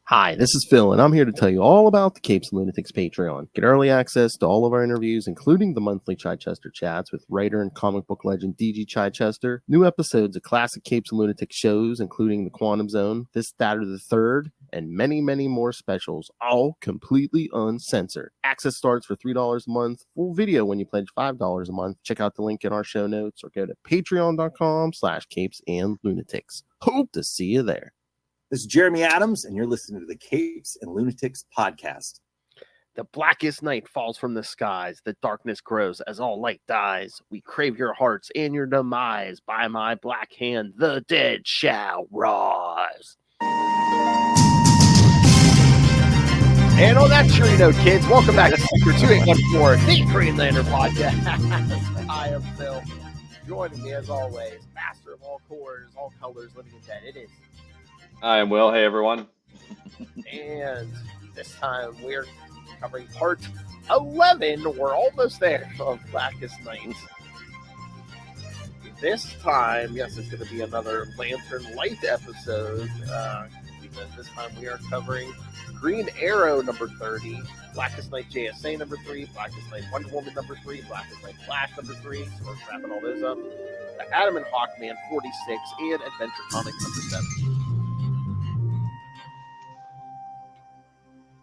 Hi, this is Phil, and I'm here to tell you all about the Capes and Lunatics Patreon. Get early access to all of our interviews, including the monthly Chichester chats with writer and comic book legend DG Chichester, new episodes of classic Capes and Lunatics shows, including The Quantum Zone, This, That, or the Third, and many, many more specials, all completely uncensored. Access starts for $3 a month, full video when you pledge $5 a month. Check out the link in our show notes or go to patreon.com/Capes and Lunatics. Hope to see you there. This is Jeremy Adams, and you're listening to the Capes and Lunatics podcast. The blackest night falls from the skies. The darkness grows as all light dies. We crave your hearts and your demise. By my black hand, the dead shall rise. And on that cheery note, kids, welcome back to Secret 2814, the Green Lantern podcast. I am Phil. Joining me, as always, master of all cores, all colors, living and dead. It is. I am Will. Hey, everyone. And this time we're covering part 11. We're almost there of Blackest Night. This time, yes, it's going to be another Lantern Light episode. Because this time we are covering Green Arrow number 30, Blackest Night JSA number 3, Blackest Night Wonder Woman number 3, Blackest Night Flash number 3. So we're wrapping all those up. The Atom and Hawkman 46 and Adventure Comics number 7.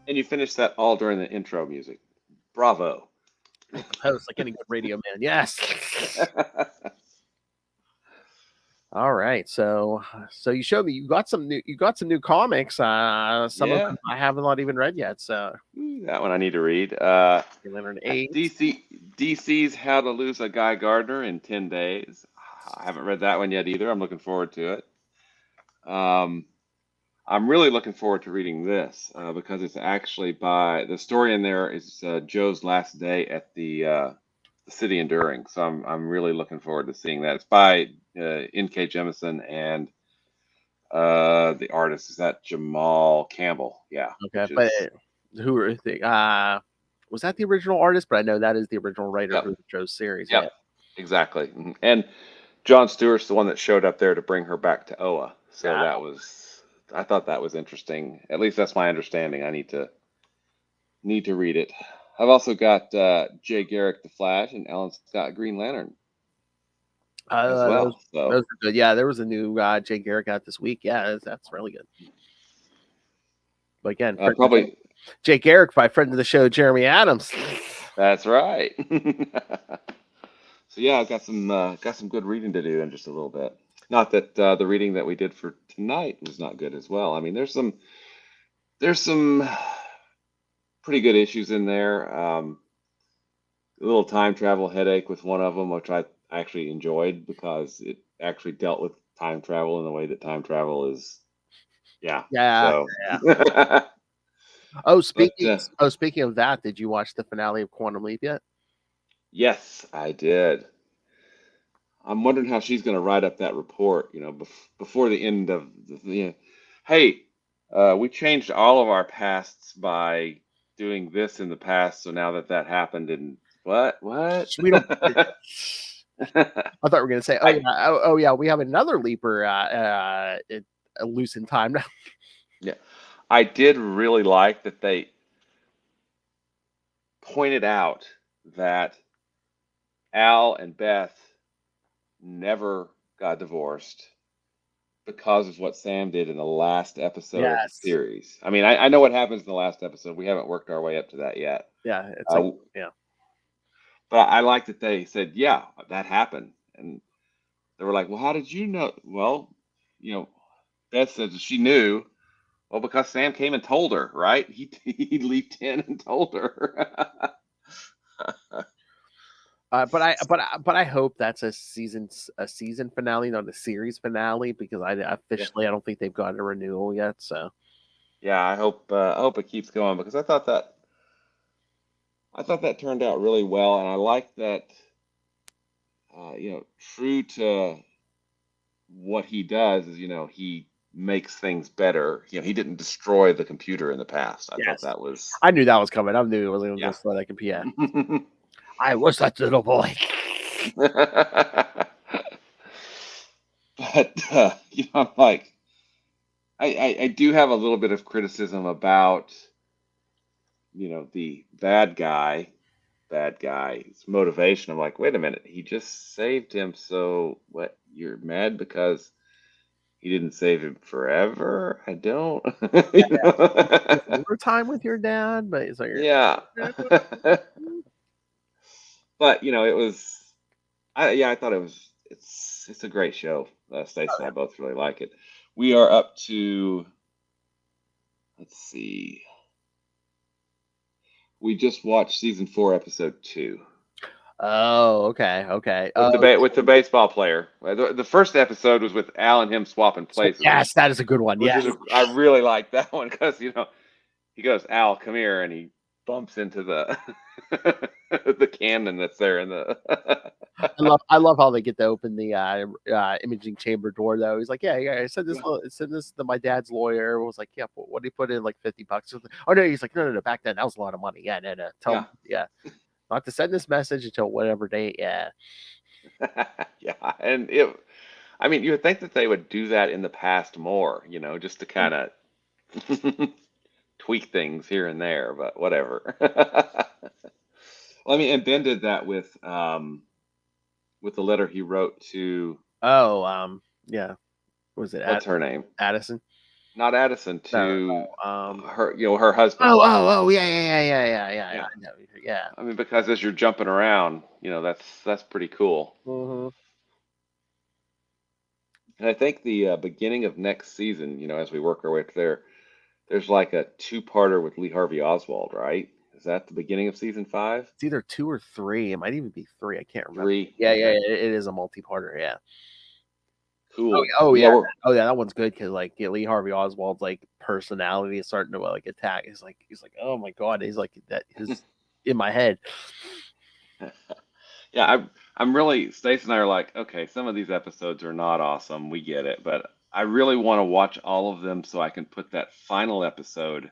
And you finished that all during the intro music. Bravo. Host like any good radio man. Yes. All right. So you showed me you got some new comics. Some of them I haven't not even read yet. So that one I need to read. Lantern 8. DC's How to Lose a Guy Gardner in 10 Days. I haven't read that one yet either. I'm looking forward to it. I'm really looking forward to reading this because it's actually by the story in there is Joe's last day at the City Enduring. So I'm really looking forward to seeing that. It's by N.K. Jemisin and the artist is that Jamal Campbell. Yeah. Okay, but who are they? Was that the original artist? But I know that is the original writer for the Joe's series. Yep. Yeah, exactly. And John Stewart's the one that showed up there to bring her back to Oa. So that was. I thought that was interesting. At least that's my understanding. I need to read it. I've also got Jay Garrick the Flash and Alan Scott Green Lantern as well. Those are good. Yeah, there was a new Jay Garrick out this week. Yeah, that's really good. But again, probably Jay Garrick by friend of the show Jeremy Adams. That's right. So yeah, I've got some good reading to do in just a little bit. Not that the reading that we did for tonight was not good as well. I mean, there's some pretty good issues in there. A little time travel headache with one of them, which I actually enjoyed because it actually dealt with time travel in the way that time travel is. Yeah. Speaking of that, did you watch the finale of Quantum Leap yet? Yes, I did. I'm wondering how she's going to write up that report, before the end of the. Hey, we changed all of our pasts by doing this in the past, so now that happened, and what? We don't. I thought we were going to say, we have another leaper loose in time now. Yeah, I did really like that they pointed out that Al and Beth never got divorced because of what Sam did in the last episode of the series. I mean, I know what happens in the last episode. We haven't worked our way up to that yet. Yeah, it's But I like that they said, yeah, that happened. And they were like, well, how did you know? Well, Beth said she knew. Well, because Sam came and told her, right? He leaped in and told her. But I hope that's a season finale, not a series finale, because I don't think they've gotten a renewal yet. So yeah, I hope it keeps going because I thought that turned out really well, and I like that. True to what he does is he makes things better. He didn't destroy the computer in the past. I thought that was. I knew that was coming. I knew it was going to destroy that computer. I was that little boy. But I'm like, I do have a little bit of criticism about, the bad guy's motivation. I'm like, wait a minute, he just saved him. So what? You're mad because he didn't save him forever? I don't. More time with your dad, but it's like, Yeah. But it was. I thought it's a great show. Stacey and I both really like it. We are up to, let's see. We just watched season 4, episode 2. oh, okay. With the baseball player. The first episode was with Al and him swapping places. Yes, that is a good one. Yeah, I really like that one because he goes, Al, come here, and he bumps into the the cannon that's there in the. I love how they get to open the imaging chamber door though. He's like, yeah, I said this. I said this to my dad's lawyer. Was like, yeah, what did he put in, like $50? Oh no, he's like, no. Back then that was a lot of money. Yeah, no. Tell him, not to send this message until whatever date. Yeah. Yeah, and I mean, you would think that they would do that in the past more, just to kind of tweak things here and there, but whatever. Well, I mean, and Ben did that with the letter he wrote to. Oh, yeah. What was it? What's her name? Addison. Not Addison, to her, her husband. Oh, yeah. Yeah. I mean, because as you're jumping around, that's pretty cool. Mm-hmm. And I think the beginning of next season, as we work our way up there, there's like a 2-parter with Lee Harvey Oswald, right? Is that the beginning of season 5? It's either 2 or 3. It might even be 3. I can't remember. 3. Yeah, okay. Yeah. It is a multi-parter. Yeah. Cool. Oh yeah. That one's good because like Lee Harvey Oswald's like personality is starting to like attack. He's like, oh my god. He's like that is in my head. Yeah, I'm really. Stacey and I are like, okay, some of these episodes are not awesome. We get it, but I really want to watch all of them so I can put that final episode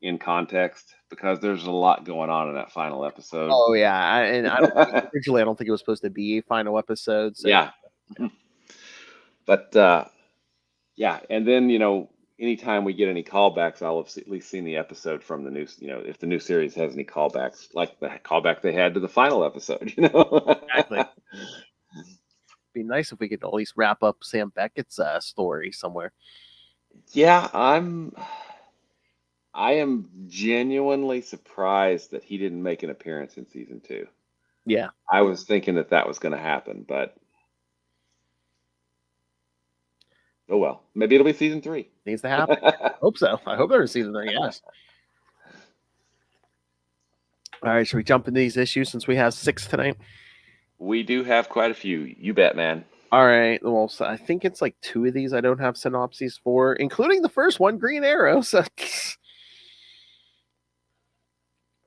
in context because there's a lot going on in that final episode. Oh yeah, originally I don't think it was supposed to be a final episode. So. Yeah. But yeah, and then anytime we get any callbacks, I'll have at least seen the episode from the new. If the new series has any callbacks, like the callback they had to the final episode. Exactly. It'd be nice if we could at least wrap up Sam Beckett's story somewhere. Yeah, I am genuinely surprised that he didn't make an appearance in season 2. Yeah, I was thinking that was going to happen, but. Oh well, maybe it'll be season 3. Needs to happen. Hope so. I hope there's season 3. Yes. All right, should we jump into these issues since we have 6 tonight? We do have quite a few. You bet, man. All right. Well, so I think it's like 2 of these I don't have synopses for, including the first one, Green Arrow. So.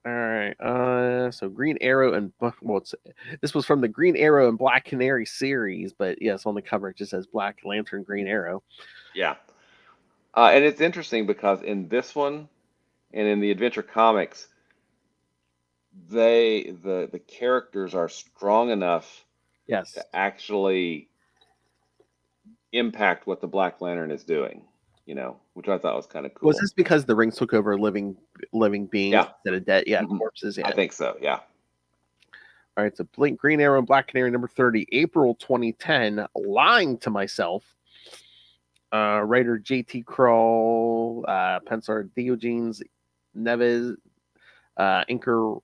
All right. So Green Arrow and this was from the Green Arrow and Black Canary series, but yes, on the cover it just says Black Lantern Green Arrow. Yeah. And it's interesting because in this one and in the Adventure Comics, the characters are strong enough to actually impact what the Black Lantern is doing. Which I thought was kind of cool. Was this because the rings took over living beings instead of dead? Yeah, corpses. Yeah, I think so. Yeah. All right, so Blink Green Arrow and Black Canary number 30, April 2010. Lying to Myself. Writer J.T. Kroll, penciler Diogenes Neves, inker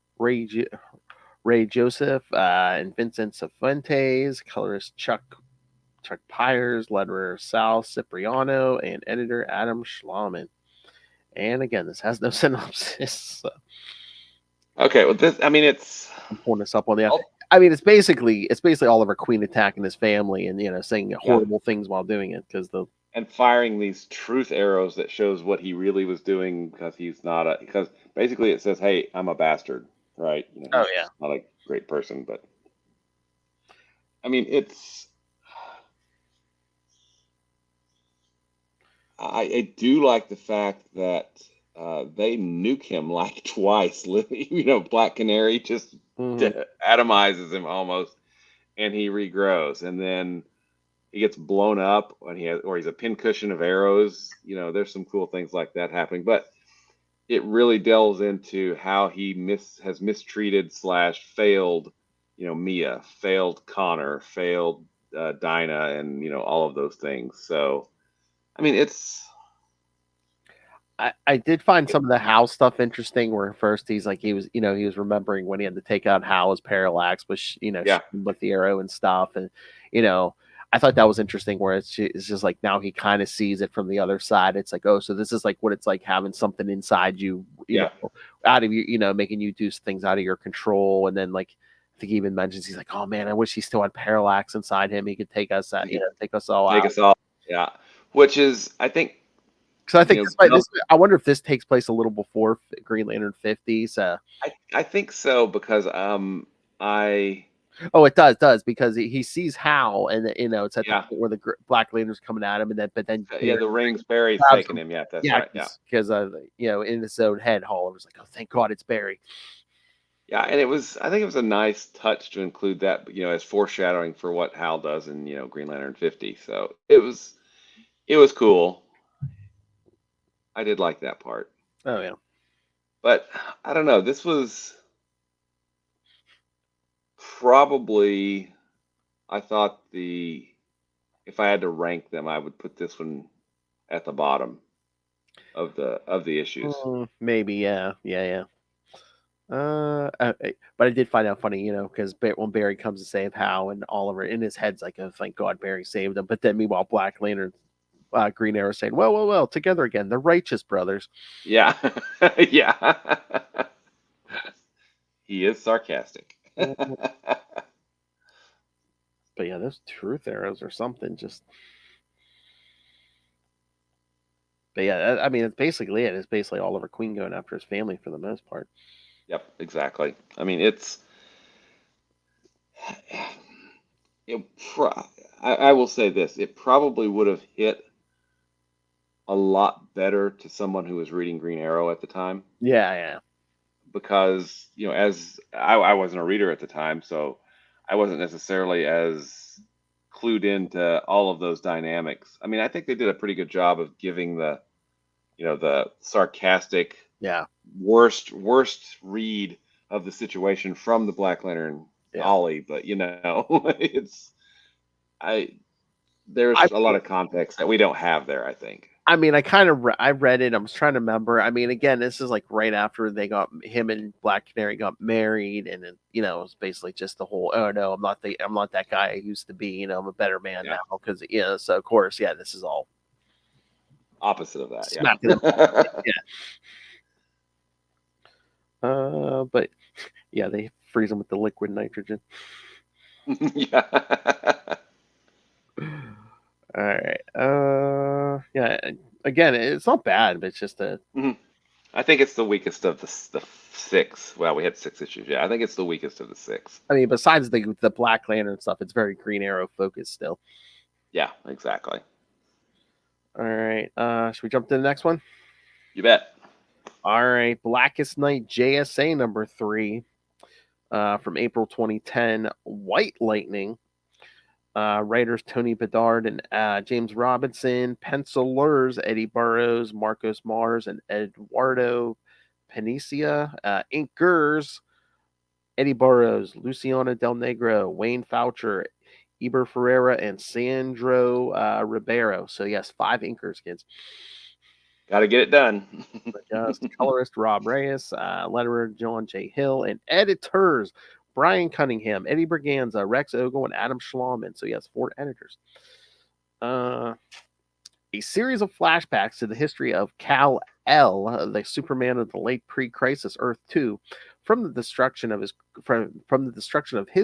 Ray Joseph, and Vincent Cifuentes, colorist Chuck Pyers, letterer Sal Cipriano, and editor Adam Schlauman. And again, this has no synopsis. So. Okay, well, I'm pulling this up on the. It's basically Oliver Queen attacking his family and saying horrible things while doing it and firing these truth arrows that shows what he really was doing because he's not because basically it says, "Hey, I'm a bastard," right? He's not a great person, but it's. I do like the fact that they nuke him like twice. Black Canary just atomizes him almost, and he regrows. And then he gets blown up and he's a pincushion of arrows. You know, there's some cool things like that happening, but it really delves into how he has mistreated / failed, you know, Mia, failed Connor, failed Dinah, and you know all of those things. So, I mean, I did find some of the Hal stuff interesting. Where first he was remembering when he had to take out Hal's parallax, with yeah, with the arrow and stuff, and you know. I thought that was interesting where it's just like now he kind of sees it from the other side. It's like, oh, so this is like what it's like having something inside you, yeah, out of you, making you do things out of your control. And then like I think he even mentions he's like, oh man, I wish he still had parallax inside him. He could take us out, take us all take out. us all, yeah. Which is, I think, So I think you know, I wonder if this takes place a little before Green Lantern 50. So I think so because I oh, it does because he sees Hal, and it's at the yeah point where the Black Lantern's coming at him, and then yeah the rings Barry's grabs taking him. him. Yeah, that's Yeah, right. Yeah, because in his own head, Hall was like, "Oh, thank God, it's Barry." yeah, and I think it was a nice touch to include that, you know, as foreshadowing for what Hal does in, you know, Green Lantern 50. So it was cool. I did like that part, Oh yeah, but I don't know. This was probably, I thought if I had to rank them, I would put this one at the bottom of the issues. maybe yeah. But I did find out funny, because when Barry comes to save Hal, and Oliver in his head's like, "Oh, thank God Barry saved him." But then meanwhile, Black Lantern, Green Arrow saying, "Well, together again, the righteous brothers." Yeah, yeah. He is sarcastic. But yeah, those truth arrows or something. But yeah, I mean, it's basically it. It's basically Oliver Queen going after his family for the most part. Yep, exactly. I mean, it I will say this, it probably would have hit a lot better to someone who was reading Green Arrow at the time Yeah. because, you know, as I wasn't a reader at the time, so I wasn't necessarily as clued into all of those dynamics. I mean, I think they did a pretty good job of giving the sarcastic Yeah. worst read of the situation from the Black Lantern Yeah. Ollie, but you know, I I there's a lot of context that we don't have there, I think. I mean, I kind of I read it. I was trying to remember. I mean, again, this is like right after him and Black Canary got married, and then, it was basically just the whole, oh no, I'm not that guy I used to be. I'm a better man Yeah. now because so of course, yeah, this is all Opposite of that, smacking them. Yeah. But yeah, they freeze him with the liquid nitrogen. Yeah. All right. Yeah. Again, it's not bad, but it's just a. Mhm. I think it's the weakest of the six. Well, we had 6 issues. Yeah, I think it's the weakest of the six. I mean, besides the Black Lantern stuff, it's very Green Arrow focused still. Yeah, exactly. All right. Should we jump to the next one? You bet. All right. Blackest Night JSA number 3, from April 2010. White Lightning. Writers Tony Bedard and James Robinson. Pencilers Eddie Burrows, Marcos Mars, and Eduardo Panicia. Inkers Eddie Burrows, Luciano Del Negro, Wayne Foucher, Eber Ferreira, and Sandro Ribeiro. So yes, 5 inkers, kids. Got to get it done. Just colorist Rob Reyes, letterer John J. Hill, and editors Brian Cunningham, Eddie Berganza, Rex Ogle, and Adam Schlauman. So yes, 4 editors. A series of flashbacks to the history of Kal-El, the Superman of the late pre-crisis Earth 2, from the destruction of his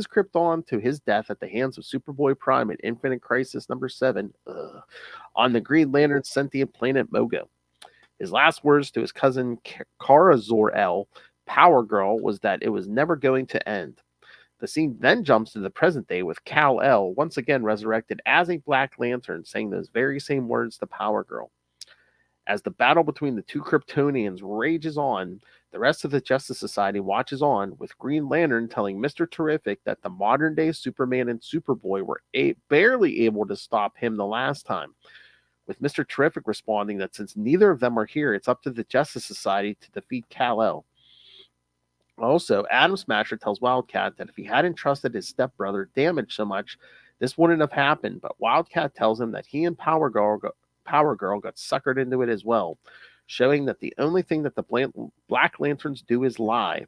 Krypton to his death at the hands of Superboy Prime at Infinite Crisis number 7 on the Green Lantern sentient planet Mogo. His last words to his cousin Kara Zor-El, Power Girl, was that it was never going to end. The scene then jumps to the present day with Kal-El once again resurrected as a Black Lantern, saying those very same words to Power Girl. As the battle between the two Kryptonians rages on, the rest of the Justice Society watches on, with Green Lantern telling Mr. Terrific that the modern day Superman and Superboy were barely able to stop him the last time, with Mr. Terrific responding that since neither of them are here, it's up to the Justice Society to defeat Kal-El. Also, Atom Smasher tells Wildcat that if he hadn't trusted his stepbrother Damage so much, this wouldn't have happened, but Wildcat tells him that he and Power Girl got suckered into it as well, showing that the only thing that the Black Lanterns do is lie,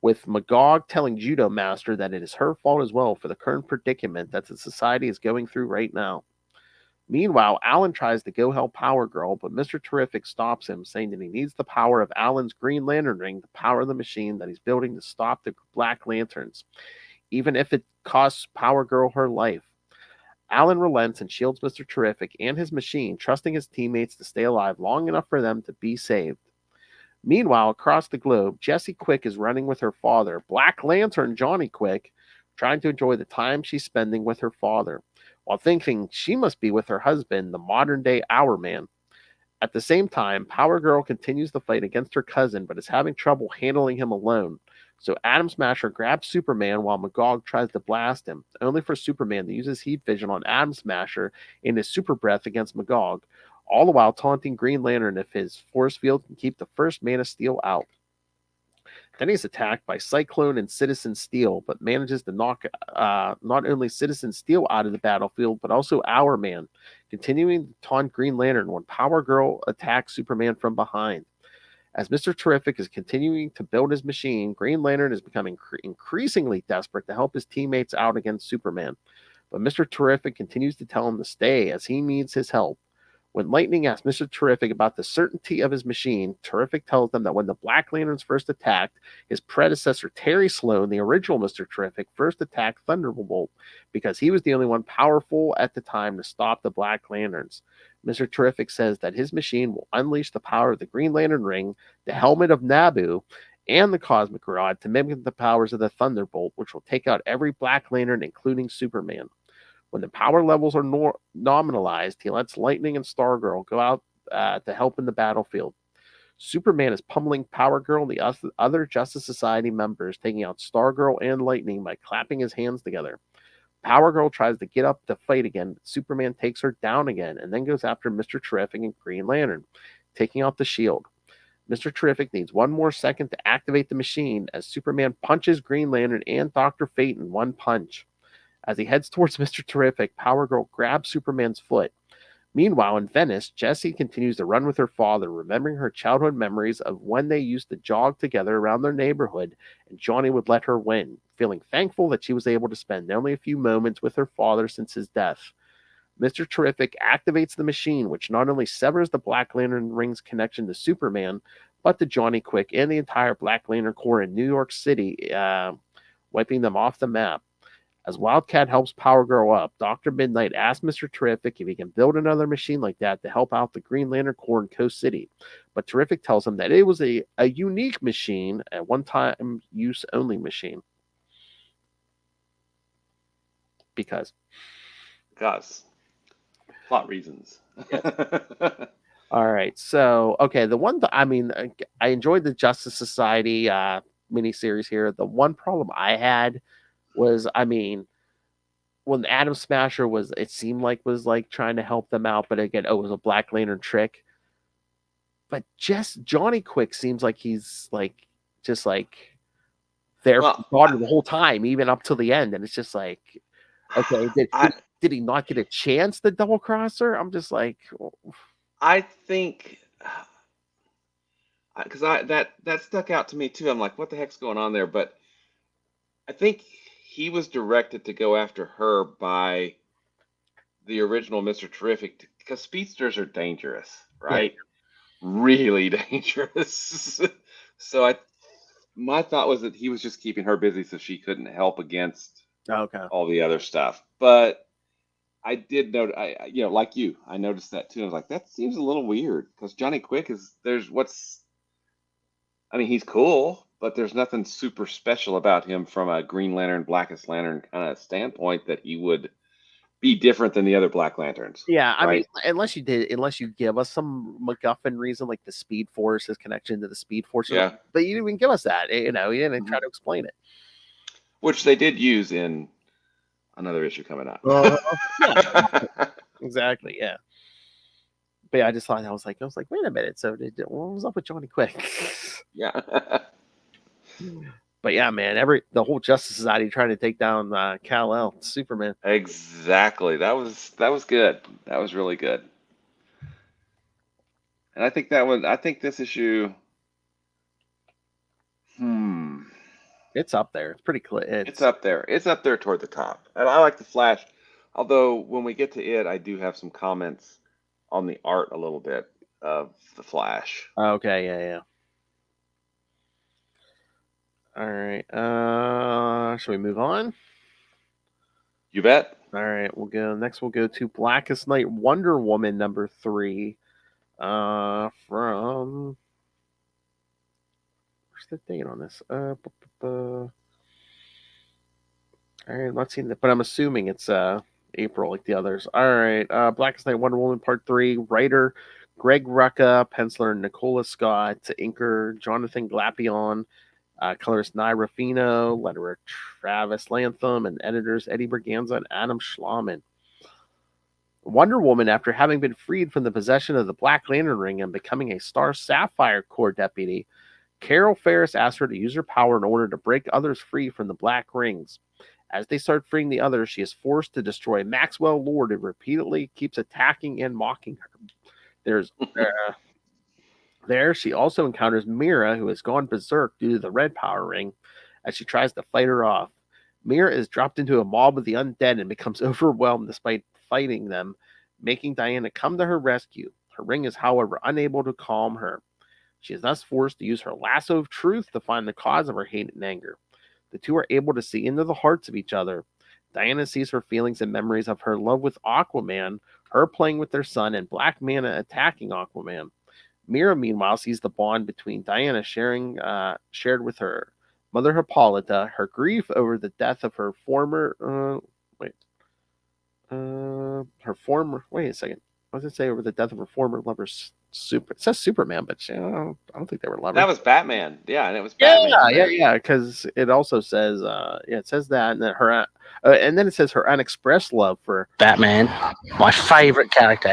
with Magog telling Judo Master that it is her fault as well for the current predicament that the society is going through right now. Meanwhile, Alan tries to go help Power Girl, but Mr. Terrific stops him, saying that he needs the power of Alan's Green Lantern ring to power the machine that he's building to stop the Black Lanterns, even if it costs Power Girl her life. Alan relents and shields Mr. Terrific and his machine, trusting his teammates to stay alive long enough for them to be saved. Meanwhile, across the globe, Jessie Quick is running with her father, Black Lantern Johnny Quick, trying to enjoy the time she's spending with her father, while thinking she must be with her husband, the modern-day Hourman. At the same time, Power Girl continues the fight against her cousin, but is having trouble handling him alone. So Atom Smasher grabs Superman while Magog tries to blast him, only for Superman to use his heat vision on Atom Smasher in his super breath against Magog, all the while taunting Green Lantern if his force field can keep the first Man of Steel out. Then he's attacked by Cyclone and Citizen Steel, but manages to knock not only Citizen Steel out of the battlefield, but also Hourman, continuing to taunt Green Lantern when Power Girl attacks Superman from behind. As Mr. Terrific is continuing to build his machine, Green Lantern is becoming increasingly desperate to help his teammates out against Superman. But Mr. Terrific continues to tell him to stay as he needs his help. When Lightning asks Mr. Terrific about the certainty of his machine, Terrific tells them that when the Black Lanterns first attacked, his predecessor Terry Sloan, the original Mr. Terrific, first attacked Thunderbolt because he was the only one powerful at the time to stop the Black Lanterns. Mr. Terrific says that his machine will unleash the power of the Green Lantern Ring, the helmet of Nabu, and the Cosmic Rod to mimic the powers of the Thunderbolt, which will take out every Black Lantern, including Superman. When the power levels are nominalized, he lets Lightning and Stargirl go out to help in the battlefield. Superman is pummeling Power Girl and the other Justice Society members, taking out Stargirl and Lightning by clapping his hands together. Power Girl tries to get up to fight again, but Superman takes her down again and then goes after Mr. Terrific and Green Lantern, taking out the shield. Mr. Terrific needs one more second to activate the machine as Superman punches Green Lantern and Dr. Fate in one punch. As he heads towards Mr. Terrific, Power Girl grabs Superman's foot. Meanwhile, in Venice, Jessie continues to run with her father, remembering her childhood memories of when they used to jog together around their neighborhood and Johnny would let her win, feeling thankful that she was able to spend only a few moments with her father since his death. Mr. Terrific activates the machine, which not only severs the Black Lantern Ring's connection to Superman, but to Johnny Quick and the entire Black Lantern Corps in New York City, wiping them off the map. As Wildcat helps Power Girl up, Dr. Midnight asks Mr. Terrific if he can build another machine like that to help out the Green Lantern Corps in Coast City. But Terrific tells him that it was a unique machine, a one-time use only machine. Because. Plot reasons. All right. So, okay. I enjoyed the Justice Society miniseries here. The one problem I had was, when Atom Smasher was trying to help them out, but again, it was a Black Lantern trick. But just Johnny Quick seems like he's just there for the whole time, even up till the end, and it's just like, okay, did he not get a chance to double cross her? I'm just like, I think because that stuck out to me too. I'm like, what the heck's going on there? But I think he was directed to go after her by the original Mr. Terrific because speedsters are dangerous, right? Yeah. Really dangerous. So my thought was that he was just keeping her busy so she couldn't help against all the other stuff. But I did note, like you, I noticed that too. I was like, that seems a little weird because Johnny Quick he's cool, but there's nothing super special about him from a Green Lantern, Blackest Lantern kind of standpoint that he would be different than the other Black Lanterns. Yeah, I mean, right? unless you give us some MacGuffin reason, like the Speed Force, his connection to the Speed Force, Yeah. but you didn't even give us that. You didn't try Mhm. to explain it. Which they did use in another issue coming up. Yeah, exactly. Yeah. But yeah, I just thought I was like, wait a minute. So what was up with Johnny Quick? Yeah. But yeah, man, the whole Justice Society trying to take down Kal-El, Superman. Exactly. That was good. That was really good. And I think this issue. It's up there. It's pretty clear. It's up there. It's up there toward the top. And I like the Flash. Although when we get to it, I do have some comments on the art a little bit of the Flash. Okay, yeah. All right. Shall we move on? You bet. All right, we'll go to Blackest Night, Wonder Woman number 3. From where's the date on this? All right, I'm not seeing that, but I'm assuming it's April like the others. All right, Blackest Night, Wonder Woman Part 3. Writer Greg Rucka, penciler Nicola Scott, inker Jonathan Glapion, colorist Naira Fino, letterer Travis Lantham, and editors Eddie Berganza and Adam Schlauman. Wonder Woman, after having been freed from the possession of the Black Lantern ring and becoming a Star Sapphire Corps deputy, Carol Ferris asks her to use her power in order to break others free from the Black Rings. As they start freeing the others, she is forced to destroy Maxwell Lord, who repeatedly keeps attacking and mocking her. There, she also encounters Mera, who has gone berserk due to the Red Power Ring, as she tries to fight her off. Mera is dropped into a mob of the undead and becomes overwhelmed despite fighting them, making Diana come to her rescue. Her ring is, however, unable to calm her. She is thus forced to use her lasso of truth to find the cause of her hate and anger. The two are able to see into the hearts of each other. Diana sees her feelings and memories of her love with Aquaman, her playing with their son, and Black Manta attacking Aquaman. Mera, meanwhile, sees the bond between Diana shared with her mother Hippolyta, her grief over the death of her former wait a second. What does it say over the death of her former lover? It says Superman, but I don't think they were lovers. That was Batman. Yeah, and it was Batman. Yeah. Because it also says, it says that, and then and then it says her unexpressed love for Batman, my favorite character,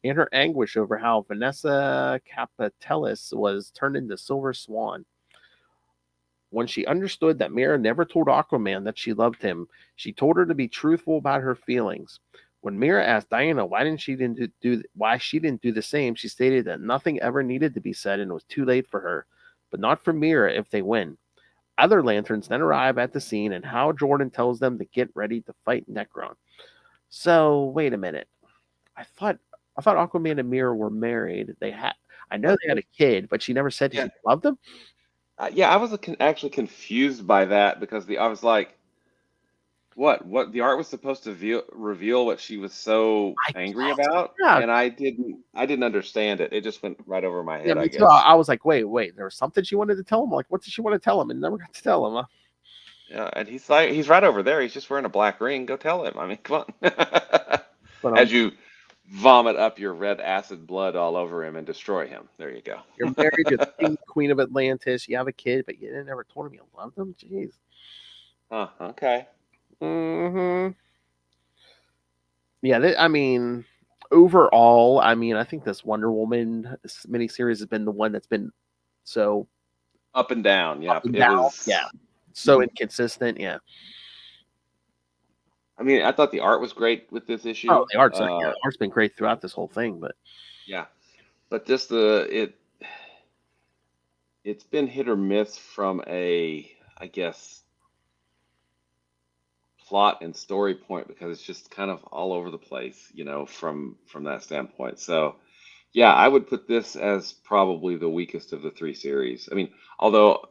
and her anguish over how Vanessa Capitelis was turned into Silver Swan. When she understood that Mera never told Aquaman that she loved him, she told her to be truthful about her feelings. When Mera asked Diana why she didn't do the same, she stated that nothing ever needed to be said and it was too late for her, but not for Mera if they win. Other lanterns then arrive at the scene, and Hal Jordan tells them to get ready to fight Necron. So wait a minute. I thought Aquaman and Mera were married. I know they had a kid, but she never said she loved him. Yeah, I was actually confused by that because I was like, what the art was supposed to reveal what she was so angry about, and I didn't understand it. It just went right over my head. I guess I was like, wait, there was something she wanted to tell him. Like, what did she want to tell him? And never got to tell him. Huh? Yeah, and he's right over there. He's just wearing a black ring. Go tell him. I mean, come on. As you vomit up your red acid blood all over him and destroy him. There you go. You're married to the king, queen of Atlantis. You have a kid, but you never told him you loved him. Jeez. Okay. Mm-hmm. Yeah, I mean, overall, I think this Wonder Woman miniseries has been the one that's been so up and down. Yeah, so inconsistent. Yeah. I mean, I thought the art was great with this issue. Oh, the art's been great throughout this whole thing, but yeah, but just it's been hit or miss from I guess, plot and story point because it's just kind of all over the place, from that standpoint. So, yeah, I would put this as probably the weakest of the 3 series. I mean, although,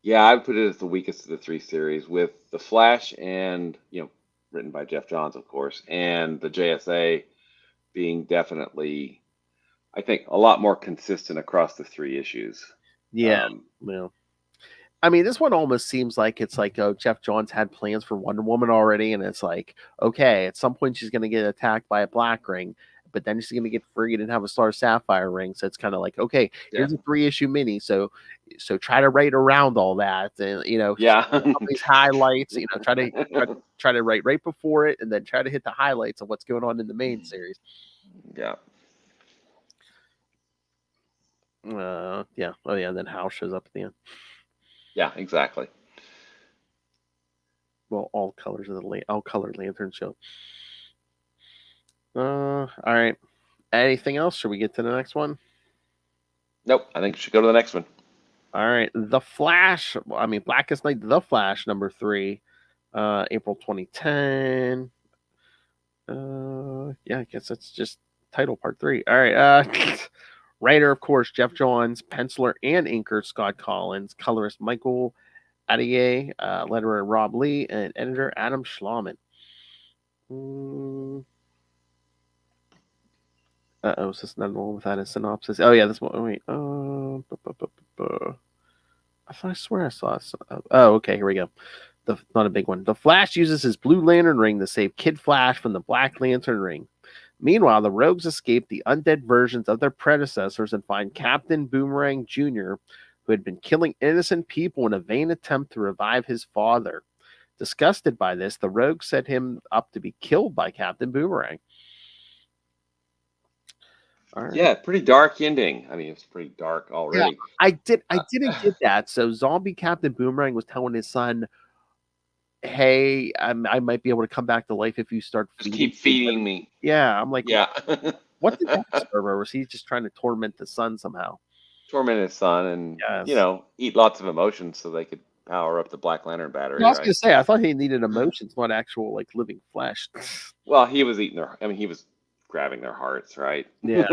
yeah, I would put it as the weakest of the 3 series with the Flash and, written by Jeff Johns, of course, and the JSA being definitely, I think, a lot more consistent across the 3 issues. Yeah, well, I mean, this one almost seems like it's like, oh, Jeff Johns had plans for Wonder Woman already, and it's like, okay, at some point she's going to get attacked by a black ring, but then she's going to get freed and have a Star Sapphire ring. So it's kind of like, okay, here's a 3-issue mini. So try to write around all that, and Yeah. all these highlights. Try to write right before it, and then try to hit the highlights of what's going on in the main series. Yeah. Yeah. Oh yeah. And then Hal shows up at the end. Yeah, exactly. Well, all colors of the all colored lantern show. All right. Anything else? Should we get to the next one? Nope. I think we should go to the next one. All right. The Flash. I mean, Blackest Night. The Flash number 3, April 2010. Yeah, I guess that's just title part 3. All right. Writer, of course, Jeff Johns. Penciler and inker Scott Collins. Colorist Michael Adier. Letterer Rob Lee. And editor Adam Schlauman. Is this another one without a synopsis? Oh yeah, this one. Wait. I swear I saw. Oh, okay. Here we go. Not a big one. The Flash uses his Blue Lantern ring to save Kid Flash from the Black Lantern ring. Meanwhile, the Rogues escape the undead versions of their predecessors and find Captain Boomerang Jr., who had been killing innocent people in a vain attempt to revive his father. Disgusted by this, the Rogues set him up to be killed by Captain Boomerang. Right. Yeah, pretty dark ending. I mean, it's pretty dark already. Yeah, I didn't get that. So Zombie Captain Boomerang was telling his son, hey, I might be able to come back to life if you start keep feeding me. Yeah, I'm like, yeah. What did that serve? Or was he just trying to torment the son somehow? Torment his son and, eat lots of emotions so they could power up the Black Lantern battery. I was going to say, I thought he needed emotions, not actual, living flesh. Well, he was eating he was grabbing their hearts, right? Yeah,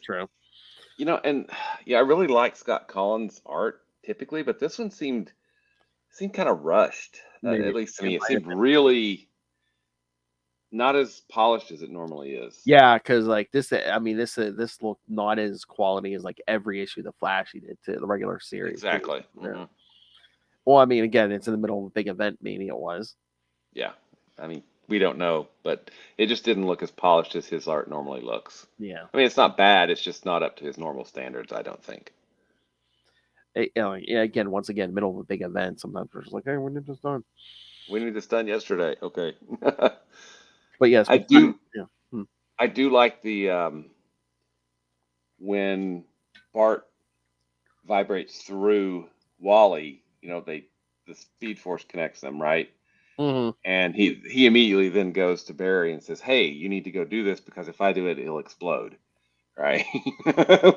true. And I really like Scott Collins' art typically, but this one seemed kind of rushed. At least to me, it seemed really not as polished as it normally is. Yeah, because this looked not as quality as every issue the Flash he did to the regular series. Exactly. Mm-hmm. Well, I mean, again, it's in the middle of a big event. Maybe it was. Yeah, I mean, we don't know, but it just didn't look as polished as his art normally looks. Yeah, I mean, it's not bad. It's just not up to his normal standards, I don't think. Again, once again, middle of a big event. Sometimes we're just like, hey, we need this done. We need this done yesterday. Okay. But yes, I do. Yeah. I do like the when Bart vibrates through Wally. The Speed Force connects them, right? Mm-hmm. And he immediately then goes to Barry and says, "Hey, you need to go do this because if I do it, it'll explode." Right?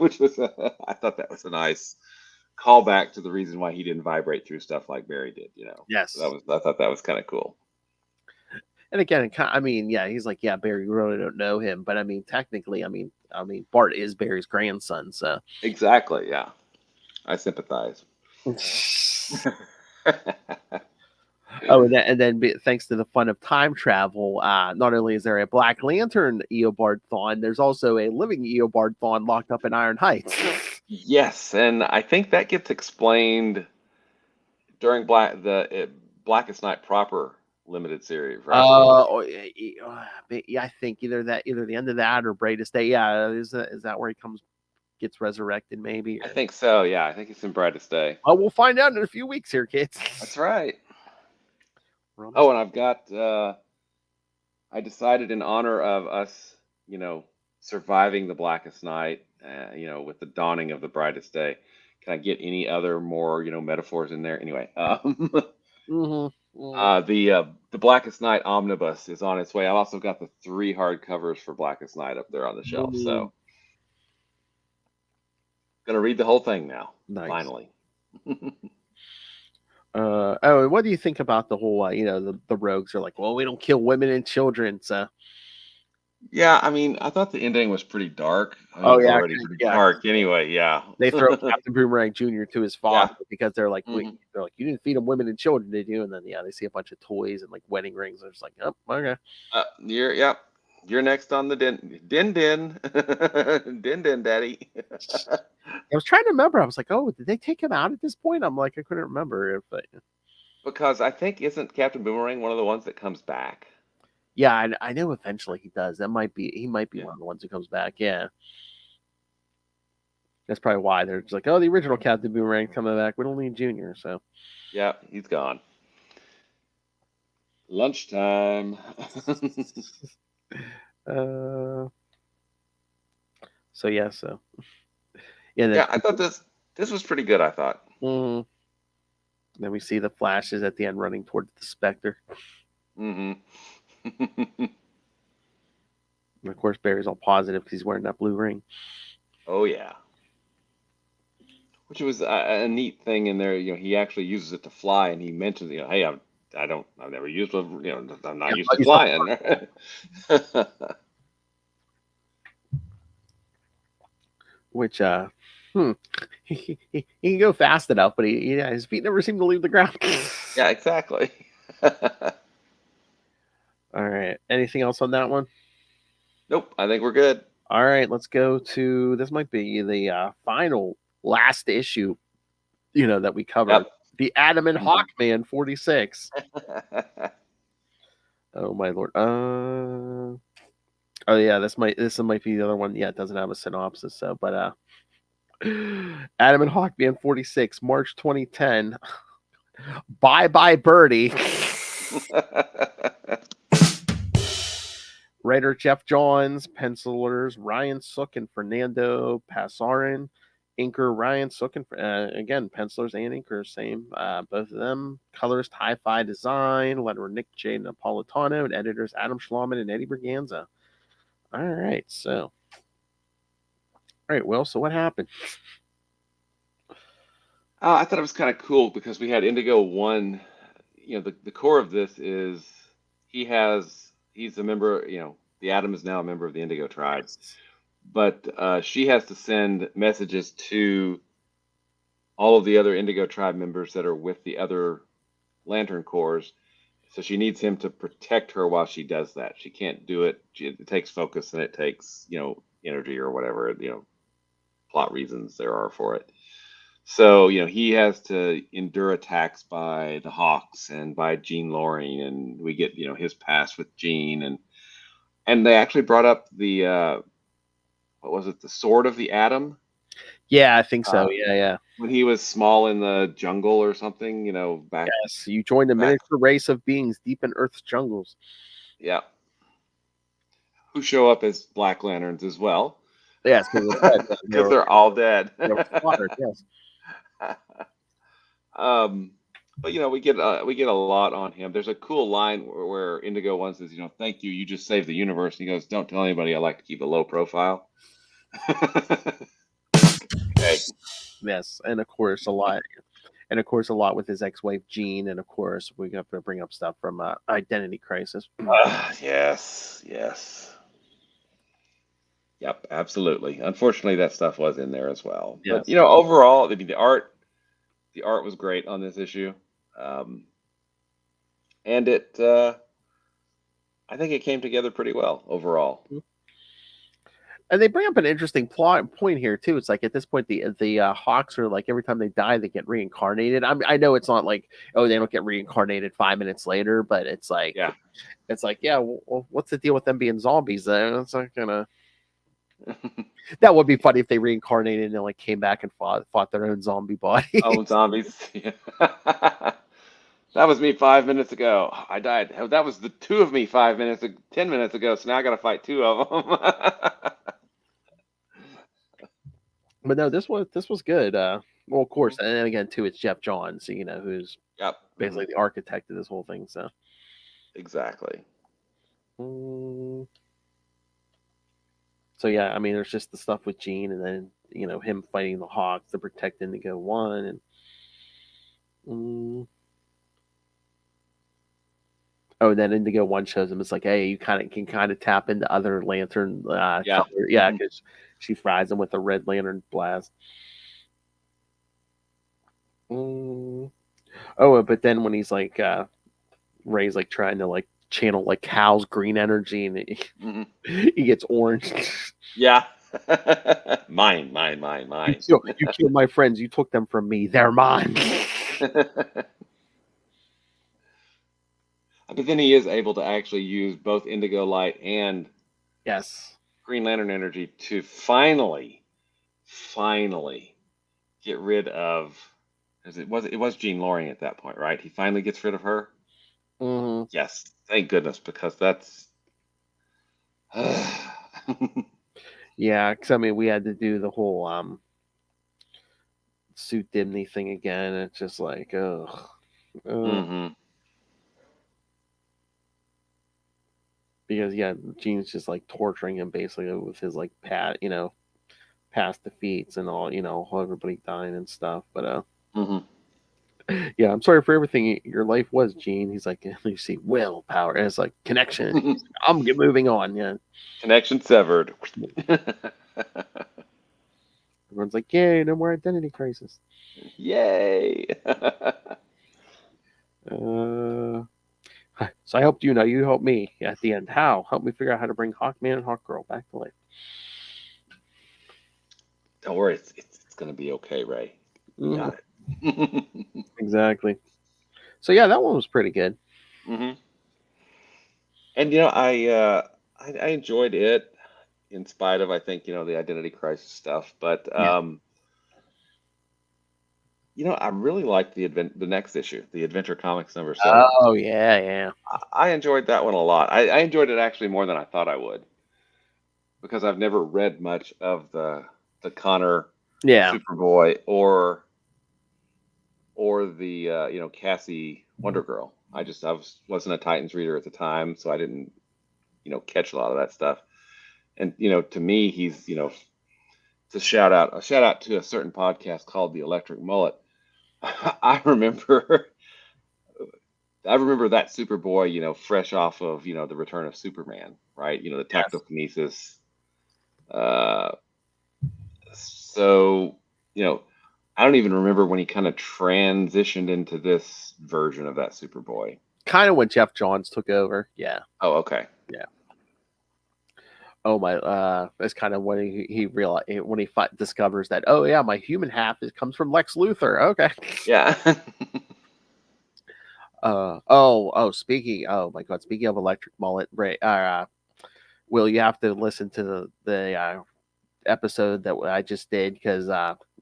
Which was I thought that was a nice callback to the reason why he didn't vibrate through stuff like Barry did. Yes, so I thought that was kind of cool. And again, he's like, yeah, Barry, you really don't know him, but I mean, technically, Bart is Barry's grandson, so exactly, yeah, I sympathize. Oh, and then thanks to the fun of time travel, not only is there a Black Lantern Eobard Thawne, there's also a living Eobard Thawne locked up in Iron Heights. Yes, and I think that gets explained during Blackest Night proper limited series, right? Yeah, I think either the end of that or Brightest Day. Yeah, is that where he gets resurrected? Maybe. I think so. Yeah, I think it's in Brightest Day. Oh, we'll find out in a few weeks here, kids. That's right. Oh, and I've got. I decided in honor of us, surviving the Blackest Night, with the dawning of the Brightest Day. Can I get any other more, metaphors in there? Anyway, mm-hmm. The Blackest Night omnibus is on its way. I've also got the 3 hardcovers for Blackest Night up there on the shelf. So, gonna read the whole thing now. Nice. Finally. What do you think about the whole? The Rogues are like, well, we don't kill women and children, so. Yeah, I mean, I thought the ending was pretty dark. Already pretty dark. Anyway, yeah. They throw Captain Boomerang Jr. to his father because they're like, you didn't feed them women and children, did you? And then they see a bunch of toys and wedding rings. They're just like, oh, okay. You're next on the din din daddy. I was trying to remember. I was like, oh, did they take him out at this point? I'm like, I couldn't remember if. Because I think isn't Captain Boomerang one of the ones that comes back? Yeah, I know eventually he does. He might be Yeah. one of the ones who comes back. Yeah. That's probably why they're just like, oh, the original Captain Boomerang coming back. We don't need Junior, so. Yeah, he's gone. Lunchtime. So yeah, so yeah, Yeah, I thought this was pretty good, I thought. mhm. Then we see the flashes at the end running towards the Spectre. Mm-hmm. And of course, Barry's all positive because he's wearing that blue ring. Oh yeah. Which was a neat thing in there. He actually uses it to fly, and he mentions, hey, I've never used one. I'm not used to flying. Which he can go fast enough, but his feet never seem to leave the ground. Yeah, exactly. All right. Anything else on that one? Nope, I think we're good. All right, let's go to this. Might be the final last issue, that we covered. Yep. The Atom and Hawkman 46. Oh my lord. Oh yeah, this might be the other one. Yeah, it doesn't have a synopsis, so but Atom and Hawkman 46, March 2010. Bye bye Birdie. Writer Jeff Johns, pencilers Ryan Sook and Fernando Pasarin, inker Ryan Sook and again pencilers and inkers same, both of them. Colorist Hi-Fi Design, letterer Nick J. Napolitano, and editors Adam Schlauman and Eddie Berganza. All right, so Will. So what happened? I thought it was kind of cool because we had Indigo 1. The core of this is he's a member. The Atom is now a member of the Indigo tribe, but she has to send messages to all of the other Indigo tribe members that are with the other Lantern Corps. So she needs him to protect her while she does that. She can't do it. It takes focus and it takes energy or whatever plot reasons there are for it. So, he has to endure attacks by the Hawks and by Gene Loring, and we get, his past with Gene, and they actually brought up the what was it, the Sword of the Atom? Yeah, I think so. Yeah. When he was small in the jungle or something, back. Yes, you joined a miniature race of beings deep in Earth's jungles. Yeah. Who show up as Black Lanterns as well. Yes, because they're all dead. They were slaughtered, yes. But we get a lot on him. There's a cool line where Indigo 1 says, thank you, you just saved the universe. And he goes, don't tell anybody, I like to keep a low profile. Okay. Yes, and of course a lot with his ex-wife Jean, and of course we have to bring up stuff from Identity Crisis. Yes. Yep, absolutely. Unfortunately, that stuff was in there as well. Yes. But overall, I mean, the art was great on this issue, and I think it came together pretty well overall. And they bring up an interesting point here too. It's like at this point the Hawks are like every time they die they get reincarnated. I know it's not like they don't get reincarnated 5 minutes later, but it's like well, what's the deal with them being zombies? It's not gonna. That would be funny if they reincarnated and like came back and fought their own zombie body. Oh, zombies! That was me 5 minutes ago. I died. That was the two of me 10 minutes ago. So now I got to fight two of them. But no, this was good. Well, of course, and again too, it's Jeff Johns, who's basically the architect of this whole thing. So exactly. So yeah, I mean, there's just the stuff with Gene, and then him fighting the Hawks to protect Indigo 1, and then Indigo 1 shows him. It's like, hey, you can tap into other Lantern color, because she fries him with a Red Lantern blast. Oh, but then when he's like Ray's like trying to like channel like Hal's green energy, and Mhm. he gets orange. Yeah. Mine. You killed my friends. You took them from me. They're mine. But then he is able to actually use both indigo light and Yes. Green Lantern energy to finally get rid of. Because it was Jean Loring at that point, right? He finally gets rid of her. Mm-hmm. Yes, thank goodness, because that's. Yeah, because I mean, we had to do the whole suit Dimney thing again. It's just like, ugh. hmm Because Gene's just like torturing him basically with his like past defeats and all, everybody dying and stuff. But hmm yeah, I'm sorry for everything your life was, Gene. He's like, you see, willpower, and it's like connection. He's like, I'm moving on. Yeah, Connection severed. everyone's like, yay, no more identity crisis. Yay! So I helped you. Now you help me at the end. How? Help me figure out how to bring Hawkman and Hawkgirl back to life. Don't worry, it's gonna be okay, Ray. You got it. Exactly. So yeah, that one was pretty good. hmm And I enjoyed it in spite of, I think, the identity crisis stuff. But I really liked the next issue, the Adventure Comics #7. Oh yeah. I enjoyed that one a lot. I enjoyed it actually more than I thought I would, because I've never read much of the Connor Yeah. Superboy or the Cassie Wonder Girl. Wasn't a Titans reader at the time, so I didn't catch a lot of that stuff. And to me, he's it's a shout out to a certain podcast called The Electric Mullet. I remember that Superboy, fresh off of the Return of Superman, right? The tactokinesis. So I don't even remember when he kind of transitioned into this version of that Superboy. Kind of when Jeff Johns took over. Yeah. Oh, okay. Yeah. Oh my. That's kind of when he realized when he discovers that. Oh yeah, my human half comes from Lex Luthor. Okay. Yeah. Speaking. Oh my God. Speaking of Electric Mullet, Ray. Will you have to listen to the episode that I just did because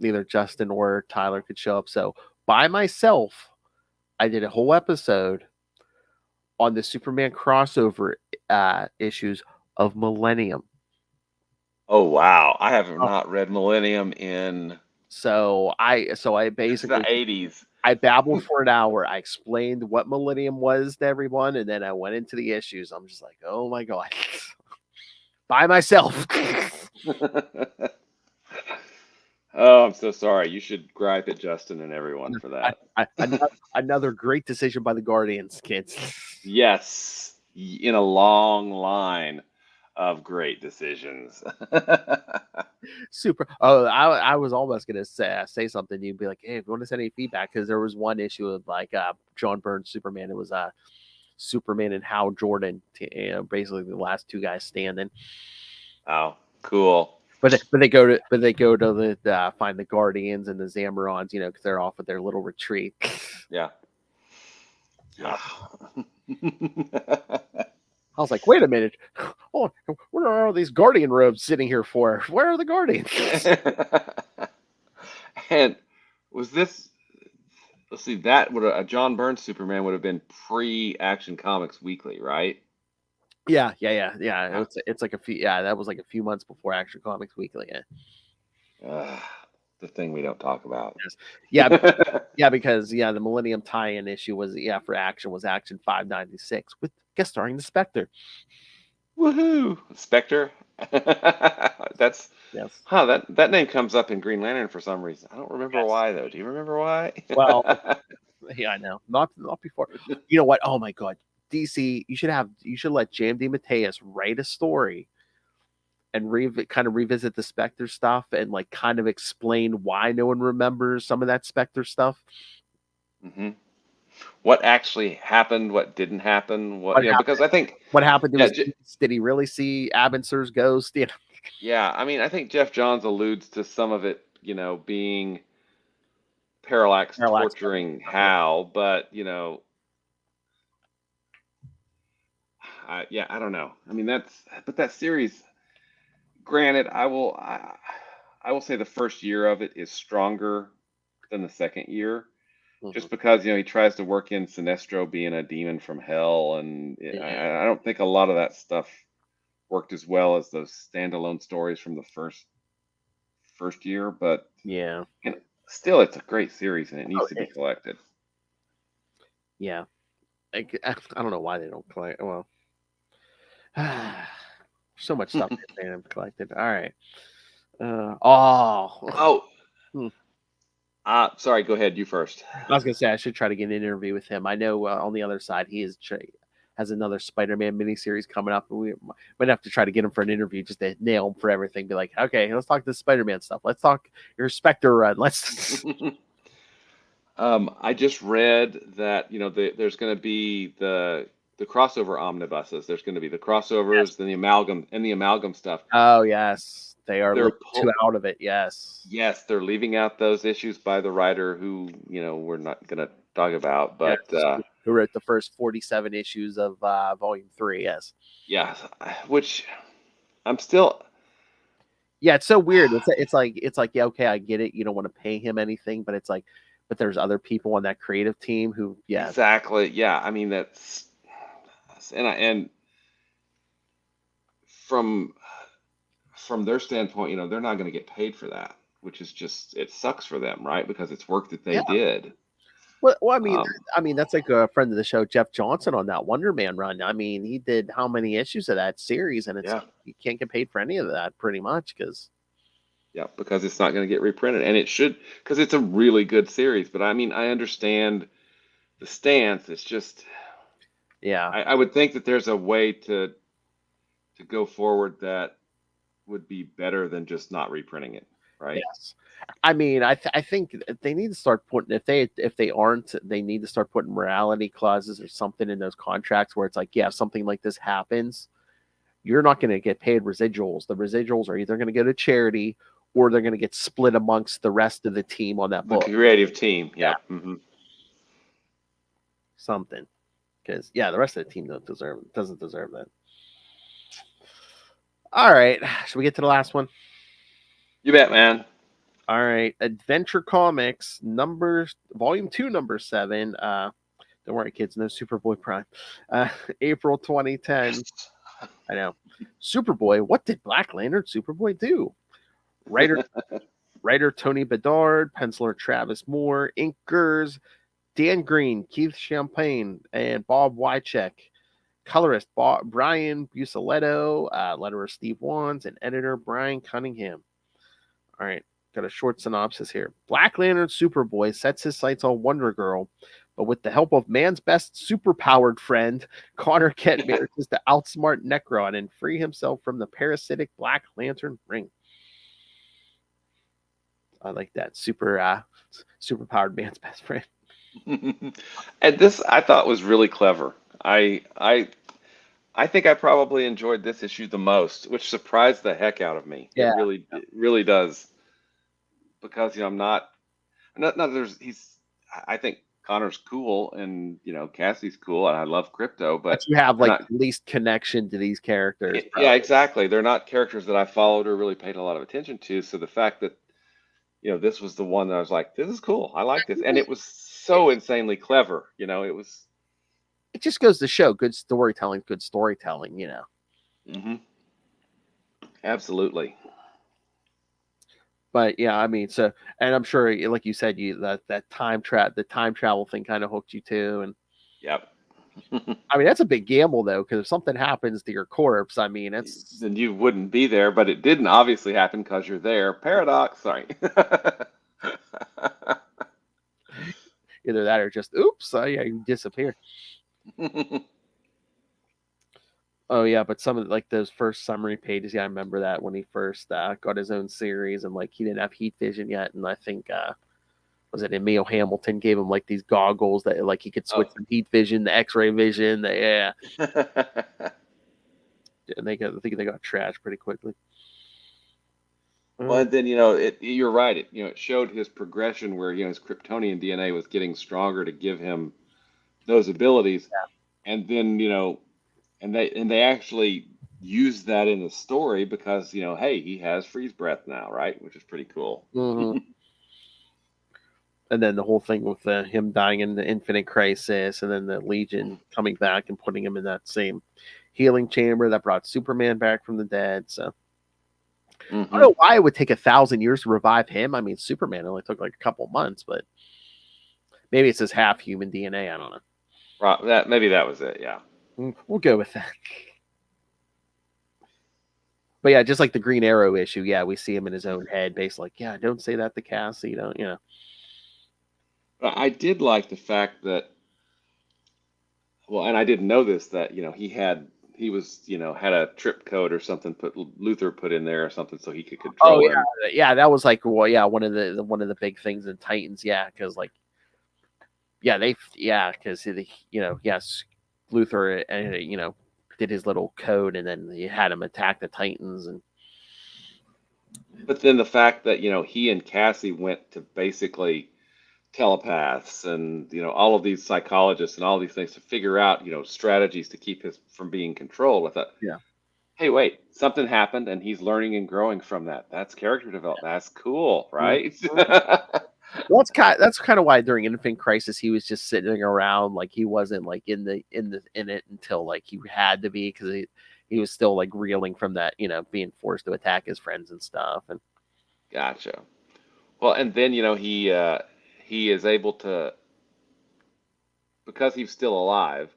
neither Justin or Tyler could show up. So by myself, I did a whole episode on the Superman crossover issues of Millennium. Oh wow, I have not read Millennium in So I the basically 80s. I babbled for an hour. I explained what Millennium was to everyone, and then I went into the issues. I'm just like, oh my God, by myself. Oh, I'm so sorry. You should gripe at Justin and everyone for that. Another great decision by the Guardians, kids. Yes, in a long line of great decisions. Super. Oh, I was almost gonna say something. You'd be like, hey, if you want to send any feedback, because there was one issue of like John Byrne's Superman. It was Superman and Hal Jordan, basically the last two guys standing. Oh, cool. But they go to the find the Guardians and the Zamorons, because they're off at their little retreat. Yeah. Yeah. I was like, wait a minute. Oh, what are all these Guardian robes sitting here for? Where are the Guardians? And was this? Let's see. That would a John Byrne Superman would have been pre-Action Comics Weekly, right? Yeah. It's like a few. Yeah, that was like a few months before Action Comics Weekly. Yeah. The thing we don't talk about. Yeah, because the Millennium tie-in issue was for Action was Action 596 with guest starring the Spectre. Woohoo! Spectre. That's Yes. That name comes up in Green Lantern for some reason. I don't remember why though. Do you remember why? Well, yeah, I know. Not before. You know what? Oh my God, DC, you should let JMD Mateus write a story and kind of revisit the Spectre stuff and like kind of explain why no one remembers some of that Spectre stuff. Mm-hmm. what actually happened, what didn't happen, What because I think, What happened to yeah, his niece? Did he really see Abinsur's ghost? You know? yeah, I mean, I think Jeff Johns alludes to some of it, being Parallax Parallax. torturing Hal, but yeah, I don't know. I mean, but that series. Granted, I will say the first year of it is stronger than the second year, just because he tries to work in Sinestro being a demon from hell, and I don't think a lot of that stuff worked as well as those standalone stories from the first year. But Yeah. still, it's a great series, and it needs to be Okay. collected. Yeah. I don't know why they don't collect. Well, so much stuff they haven't collected. All right. Oh, Hmm. sorry. Go ahead. You first. I was gonna say I should try to get an interview with him. I know on the other side he has another Spider-Man miniseries coming up, and we might have to try to get him for an interview just to nail him for everything. Be like, okay, let's talk this Spider-Man stuff. Let's talk your Spectre run. Let's. I just read that there's going to be the crossover omnibuses. There's going to be the crossovers, then the amalgam stuff. Oh yes, they are They're too out of it. Yes. Yes, they're leaving out those issues by the writer who we're not going to talk about, but who wrote the first 47 issues of Volume 3? Yes. yeah, which I'm still. Yeah, it's so weird. It's like yeah, okay, I get it. You don't want to pay him anything, but it's like, but there's other people on that creative team who, yeah, Exactly. Yeah, I mean that's and from their standpoint, they're not going to get paid for that, which is just it sucks for them, right? Because it's work that they yeah. did. Well, I mean, that's like a friend of the show, Jeff Johnson, on that Wonder Man run. I mean, he did how many issues of that series, and it's Yeah. you can't get paid for any of that, pretty much, because because it's not going to get reprinted, and it should, because it's a really good series. But I mean, I understand the stance. It's just, yeah, I would think that there's a way to go forward that would be better than just not reprinting it, right? yes. I mean, I think they need to start putting if they aren't, they need to start putting morality clauses or something in those contracts where it's like, yeah, if something like this happens, you're not going to get paid residuals. The residuals are either going to go to charity or they're going to get split amongst the rest of the team on that The book. creative team, Yeah. Mm-hmm. Something, because yeah, the rest of the team doesn't deserve that. All right, should we get to the last one? You bet, man. All right, Adventure Comics Volume 2, number 7. Don't worry, kids, no Superboy Prime. April 2010. I know. Superboy. What did Black Lantern Superboy do? Writer Tony Bedard, penciler Travis Moore, inkers Dan Green, Keith Champagne, and Bob Wycheck. Colorist Brian Busaletto, letterer Steve Wands, and editor Brian Cunningham. All right, got a short synopsis here. Black Lantern Superboy sets his sights on Wonder Girl, but with the help of man's best superpowered friend, Connor Kent manages to outsmart Necron and free himself from the parasitic Black Lantern ring. I like that. Superpowered man's best friend. And this I thought was really clever. I think I probably enjoyed this issue the most, which surprised the heck out of me. Yeah. It really does. Because I'm not there's I think Connor's cool, and Cassie's cool, and I love Crypto, but you have they're like not, the least connection to these characters. yeah, exactly. They're not characters that I followed or really paid a lot of attention to. So the fact that this was the one that I was like, this is cool. I like this, and it was so insanely clever. It was. It just goes to show good storytelling. Mm-hmm. Absolutely. But yeah, I mean, so, and I'm sure, like you said, the time travel thing kind of hooked you too. And Yep. I mean, that's a big gamble though, because if something happens to your corpse, I mean, then you wouldn't be there, but it didn't obviously happen because you're there. Paradox. Sorry. Either that or just oops, yeah, you disappear. Oh yeah, but some of like those first summary pages, yeah, I remember that when he first got his own series, and like he didn't have heat vision yet, and I think was it Emil Hamilton gave him like these goggles that like he could switch from heat vision to X-ray vision. Yeah, and I think they got trashed pretty quickly. Well, and then you're right. It showed his progression where his Kryptonian DNA was getting stronger to give him those abilities, and then and they actually used that in the story because hey, he has freeze breath now, right? Which is pretty cool. Mm-hmm. And then the whole thing with him dying in the Infinite Crisis, and then the Legion coming back and putting him in that same healing chamber that brought Superman back from the dead. So I don't know why it would take 1,000 years to revive him. I mean, Superman only took like a couple months, but maybe it's his half human DNA. I don't know. Right, maybe that was it. Yeah, we'll go with that. But yeah, just like the Green Arrow issue, yeah, we see him in his own head, basically like, yeah, don't say that to Cassie, don't. I did like the fact that, well, and I didn't know this, that he was had a trip code or something Luthor put in there or something so he could control him. Yeah, that was like, well, yeah, one of the big things in Titans, yeah, because like, yeah, because yes, Luthor, did his little code, and then he had him attack the Titans, but then the fact that he and Cassie went to basically telepaths and all of these psychologists and all these things to figure out strategies to keep him from being controlled. I thought, hey, wait, something happened and he's learning and growing from that. That's character development. That's cool, right? Well, that's kind of why during Infinite Crisis he was just sitting around, like he wasn't like in it until like he had to be, because he was still like reeling from that, being forced to attack his friends and stuff. And gotcha. Well, and then he is able to, because he's still alive,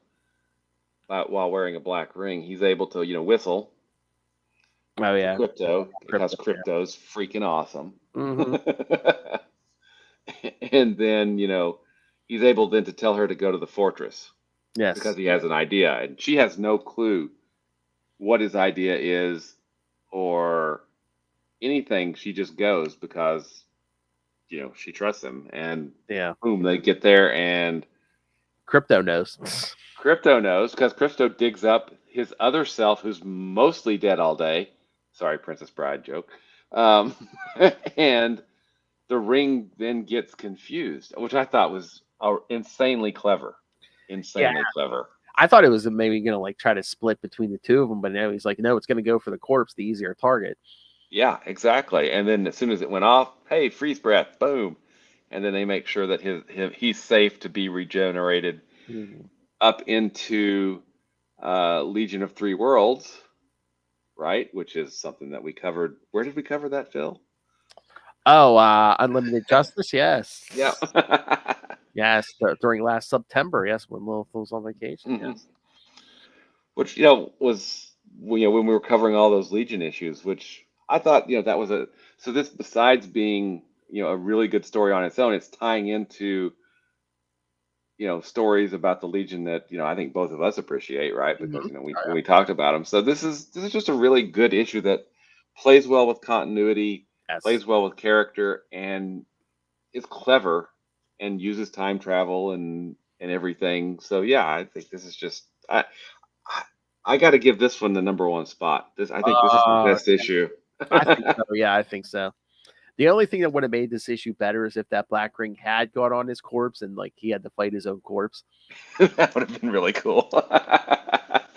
while wearing a black ring, he's able to whistle. Oh yeah, Crypto, because Crypto's freaking awesome. Mm-hmm. And then he's able then to tell her to go to the fortress. Yes, because he has an idea, and she has no clue what his idea is or anything. She just goes because she trusts him, and boom, they get there, and Crypto knows. Crypto knows because Crypto digs up his other self, who's mostly dead all day. Sorry, Princess Bride joke. And the ring then gets confused, which I thought was insanely clever. Insanely clever. I thought it was maybe going to like try to split between the two of them, but now he's like, no, it's going to go for the corpse, the easier target. Yeah, exactly. And then as soon as it went off, hey, freeze breath, boom. And then they make sure that he's safe to be regenerated up into Legion of Three Worlds, right? Which is something that we covered. Where did we cover that, Phil? Oh, Unlimited Justice, yes. Yeah. Yes, during last September, yes, when Lilith was on vacation. Yes. Which was when we were covering all those Legion issues, which I thought that was so this, besides being a really good story on its own, it's tying into stories about the Legion that I think both of us appreciate, right? Because we talked about them. So this is just a really good issue that plays well with continuity, plays well with character, and is clever and uses time travel and everything. So yeah, I think this is just I got to give this one the #1 spot. I think this is the best issue. I think so. Yeah, I think so. The only thing that would have made this issue better is if that black ring had got on his corpse and like he had to fight his own corpse. That would have been really cool.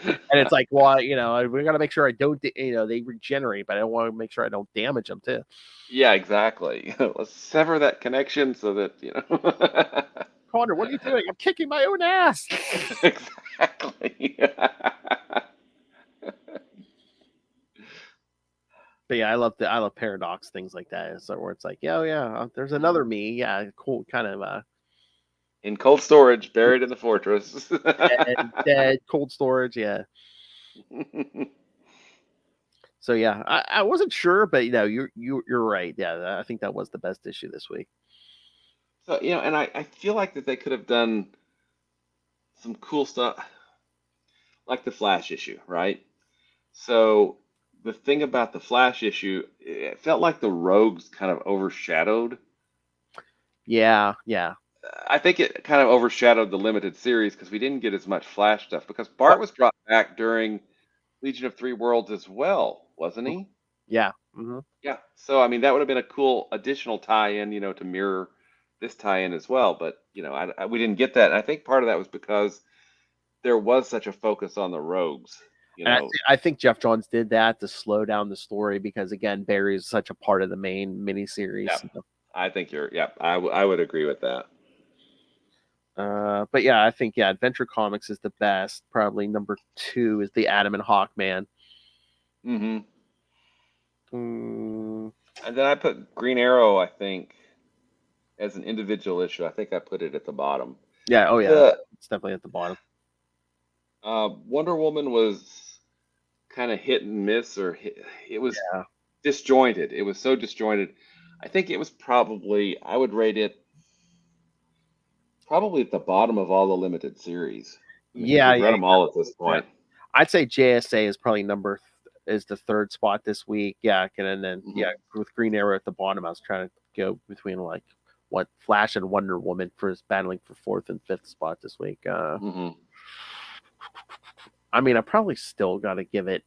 And it's like, well, we got to make sure I don't, they regenerate, but I want to make sure I don't damage them too. Yeah, exactly. Let's sever that connection so that Connor, what are you doing? I'm kicking my own ass. Exactly. But yeah, I love paradox things like that. So where it's like, there's another me. Yeah, cool, kind of in cold storage, buried in the fortress. dead, cold storage, yeah. So yeah, I wasn't sure, but you're right. Yeah, I think that was the best issue this week. So and I feel like that they could have done some cool stuff, like the Flash issue, right? So the thing about the Flash issue, it felt like the Rogues kind of overshadowed Yeah, yeah. I think it kind of overshadowed the limited series because we didn't get as much Flash stuff because Well, Bart was brought back during Legion of Three Worlds as well, wasn't he? yeah. Hmm. Yeah. So I mean, that would have been a cool additional tie-in, to mirror this tie-in as well. But we didn't get that. And I think part of that was because there was such a focus on the rogues. You And know, I think Jeff Johns did that to slow down the story because, again, Barry is such a part of the main miniseries. yeah. I think I would agree with that. But yeah, I think Adventure Comics is the best. Probably number 2 is the Atom and Hawkman. Mm-hmm. Mm, And then I put Green Arrow, I think, as an individual issue. I think I put it at the bottom. yeah, oh yeah, The it's definitely at the bottom. Wonder Woman was kind of hit and miss, it was Yeah, disjointed. It was so disjointed. I think it was I would rate it probably at the bottom of all the limited series. I mean, 'cause yeah, we've read them all at this yeah. point. I'd say JSA is probably is the 3rd spot this week. Yeah, and then with Green Arrow at the bottom, I was trying to go between like what Flash and Wonder Woman for battling for 4th and 5th spot this week. I mean, I probably still got to give it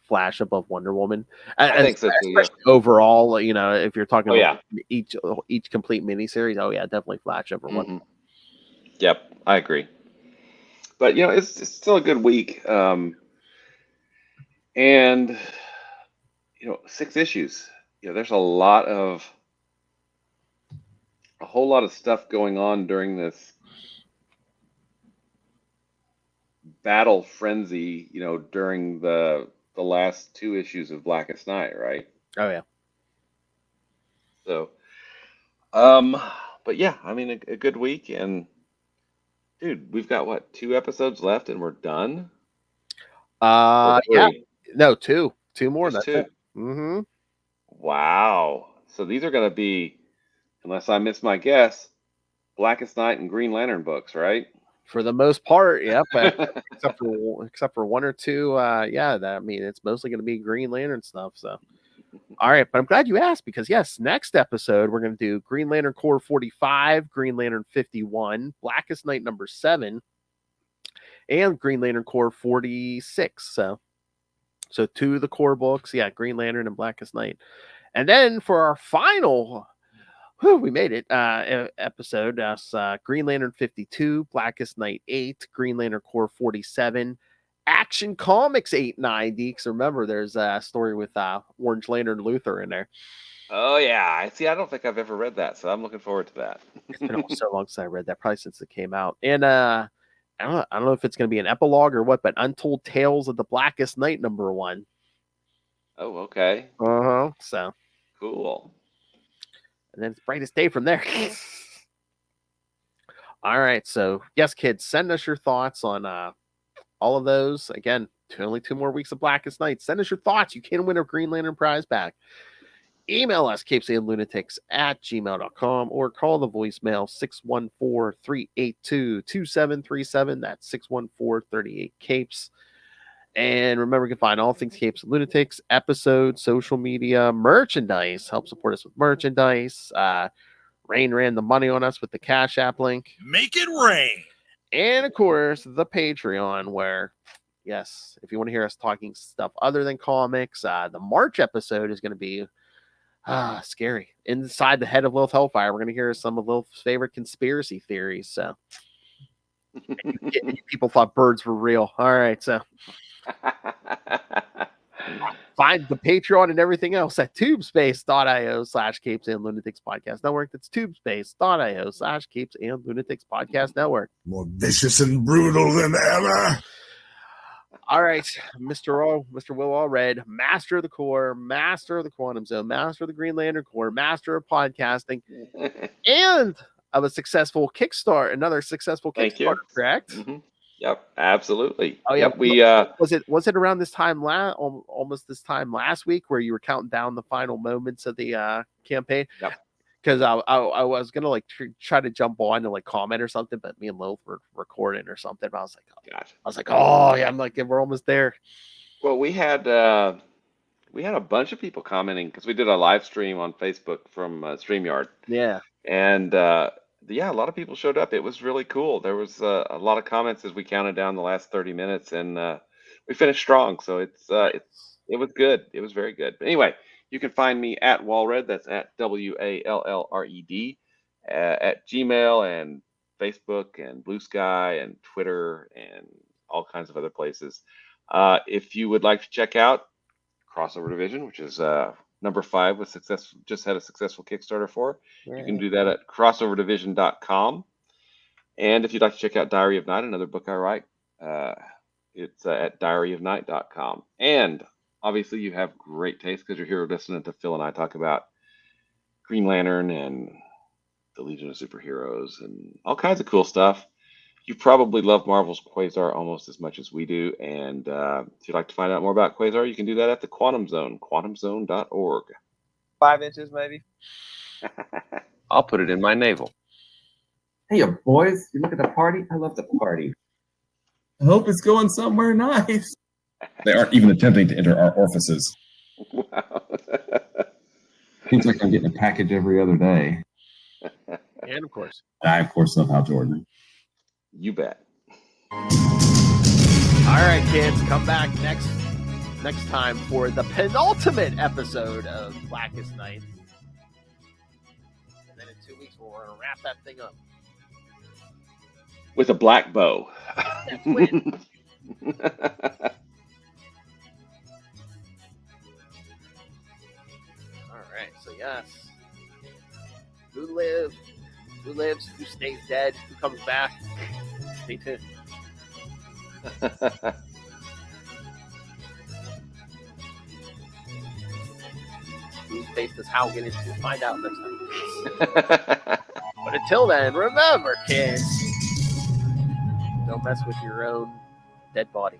Flash above Wonder Woman. I think so too. Yeah. Overall, if you're talking Oh, about yeah. each complete miniseries, oh yeah, definitely Flash over Wonder Woman. Yep, I agree. But it's still a good week. And 6 issues. There's a whole lot of stuff going on during this battle frenzy, during the last 2 issues of Blackest Night, right? Oh yeah. So, but yeah, I mean, a good week, and dude, we've got what, 2 episodes left, and we're done. Yeah, no, 2 more. Just That's 2. it. Mm-hmm. Wow. So these are going to be, unless I miss my guess, Blackest Night and Green Lantern books, right? For the most part, yep. except for 1 or 2, I mean, it's mostly going to be Green Lantern stuff. So, all right, but I'm glad you asked because yes, next episode we're going to do Green Lantern Corps 45, Green Lantern 51, Blackest Night number 7, and Green Lantern Corps 46. So 2 of the core books, Green Lantern and Blackest Night, and then for our final. We made it. Episode. That's Green Lantern 52, Blackest Night 8, Green Lantern Corps 47, Action Comics 890. Because remember, there's a story with Orange Lantern Luther in there. Oh yeah, I see. I don't think I've ever read that, so I'm looking forward to that. It's been so long since I read that, probably since it came out. And I don't know if it's going to be an epilogue or what, but Untold Tales of the Blackest Night number 1. Oh, okay. So cool. And then it's Brightest Day from there. All right. So, yes, kids, send us your thoughts on all of those. Again, only 2 more weeks of Blackest Night. Send us your thoughts. You can win a Green Lantern prize back. Email us, capesandlunatics@gmail.com, or call the voicemail 614-382-2737. That's 614-38-CAPES. And remember, you can find all things Capes and Lunatics, episodes, social media, merchandise. Help support us with merchandise. Rain ran the money on us with the Cash App link. Make it rain. And of course, the Patreon, where, yes, if you want to hear us talking stuff other than comics, the March episode is going to be scary. Inside the head of Lilith Hellfire, we're going to hear some of Lilith's favorite conspiracy theories. So, people thought birds were real. All right, so. Find the Patreon and everything else at tubespace.io/Capes and Lunatics Podcast Network. That's tubespace.io/Capes and Lunatics Podcast Network. More vicious and brutal than ever. All right, Mr. Will Allred, master of the core, master of the quantum zone, master of the Green Lantern Corps, master of podcasting, and of another successful Kickstarter, correct? Mm-hmm. Yep, absolutely. Oh yeah, yep, we was it around this time almost this time last week where you were counting down the final moments of the campaign? Yep. Because I was gonna like try to jump on and like comment or something, but me and Lilith were recording or something. But I was like, oh yeah, I'm like, we're almost there. Well, we had a bunch of people commenting because we did a live stream on Facebook from StreamYard. Yeah. And yeah, a lot of people showed up. It was really cool. There was a lot of comments as we counted down the last 30 minutes, and we finished strong. So it was good. It was very good. But anyway, you can find me at Walred. That's at WALLRED at Gmail and Facebook and Blue Sky and Twitter and all kinds of other places. If you would like to check out Crossover Division, which is number 5 with success, just had a successful Kickstarter for, you can do that at crossoverdivision.com. And if you'd like to check out Diary of Night, another book I write, it's at diaryofnight.com. And obviously you have great taste because you're here listening to Phil and I talk about Green Lantern and the Legion of Superheroes and all kinds of cool stuff. You probably love Marvel's Quasar almost as much as we do. And if you'd like to find out more about Quasar, you can do that at the Quantum Zone, quantumzone.org. 5 inches, maybe. I'll put it in my navel. Hey, boys, you look at the party? I love the party. I hope it's going somewhere nice. They aren't even attempting to enter our orifices. Wow. Seems like I'm getting a package every other day. And of course, I, of course, love Hal Jordan. You bet. all right, kids, come back next time for the penultimate episode of Blackest Night. And then in 2 weeks, we're going to wrap that thing up. With a black bow. Win. All right, so yes. Who lives, who stays dead, who comes back. Stay tuned. Whose face does Hal get into? Find out next time. But until then, remember, kids, don't mess with your own dead body.